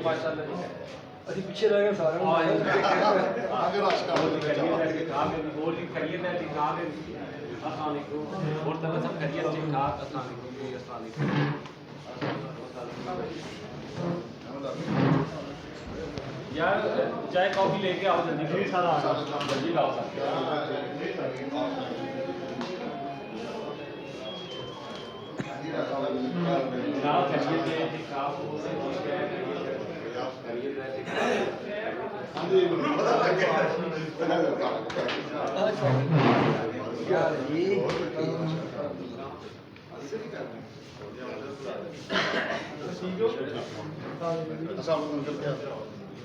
माशाल्लाह जी ਅਸੀਂ ਪਿੱਛੇ ਰਹਿ ਗਏ ਸਾਰਿਆਂ ਨੂੰ आगे राश का हो खैरियत है ठीक ठाक है और जी खैरियत है ठीक ठाक है अस्सलाम वालेकुम और तक सब खैरियत ठीक ठाक अस्सलाम वालेकुम जी अस्सलाम वालेकुम यार चाय कॉफी लेके आओ जल्दी करो सारा जल्दी लाओ जनाब खैरियत है ठीक ठाक हो ठीक है खैरियत है ठीक ठाक ਯਾਰ ਇਹ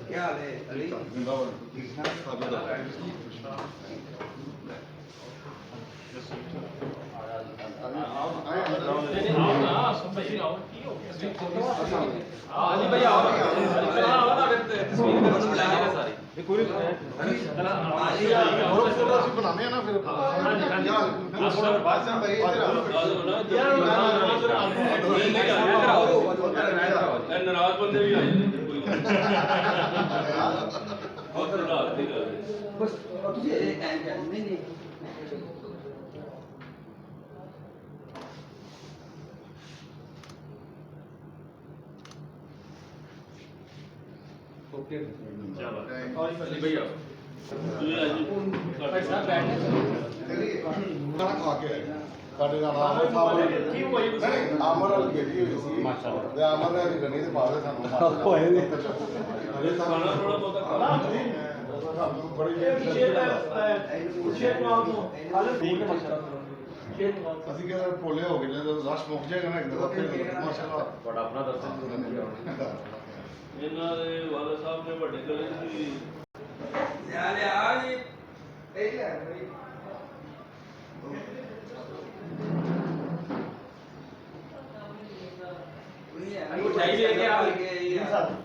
ਕੀ ਹਾਲ ਹੈ ਅਲੀ अली भाई आओ आओ ना तस्वीर में बुलाएगा सारी ये पूरी और फोटो ਅਸੀਂ ਬਣਾਉਂਦੇ ਆ ਨਾ ਫਿਰ ਹਾਂਜੀ ਹਾਂਜੀ ਬਾਦਸ਼ਾਹ ਭਾਈ ਨਾਰਾਜ਼ ਬੰਦੇ ਵੀ ਆ ਜਾਂਦੇ ਕੋਈ ਬਹੁਤ ਰਾਤ ਦੀ ਗੱਲ ਹੈ ਬਸ ਤੁਸੀਂ ਨਹੀਂ ਨਹੀਂ ओके ਚਲੋ अली भाई आओ ਤੁਸੀਂ ਅੱਜ भाई साहब बैठे ਖਾਣਾ ਖਾ ਕੇ ਆਏ ਸਾਡੇ ਨਾਲ ਆਮਰ ਸਾਹਿਬ ਕੀ ਹੋਈ ਤੁਸੀਂ? ਨਹੀਂ ਆਮਰ ਵਾਲੀ ਗੱਡੀ ਹੋਈ ਸੀ ਮਾਸ਼ਾਅੱਲਾ। ਤੇ ਆਮਰ ਨੇ ਦੀ ਗਣੀ ਦੇ ਬਾਅਦ ਸਾਨੂੰ ਹੋਏ ਨੇ। ਅਰੇ ਖਾਣਾ ਥੋੜਾ ਬਹੁਤਾ ਖਾਣਾ ਸਾਨੂੰ ਬੜੀ ਅਸੀਂ ਕਿਹਾ ਭੋਲੇ ਹੋ ਗਏ ਜਦੋਂ ਰਸ਼ ਮੁੱਕ ਜਾਏਗਾ ਨਾ ਇੱਕ ਦਫਾ ਮਾਸ਼ਾਅੱਲਾ बड़ा अपना दर्शन ਇਹਨਾਂ ਦੇ ਵਾਲਾ ਸਾਹਿਬ ਨੇ ਵੱਡੇ ਗਲੇ ਦੀ ਯਾਰ ਯਾਰ ਇਹ ਲੈ ਬਈ मिठाई लेके आओ।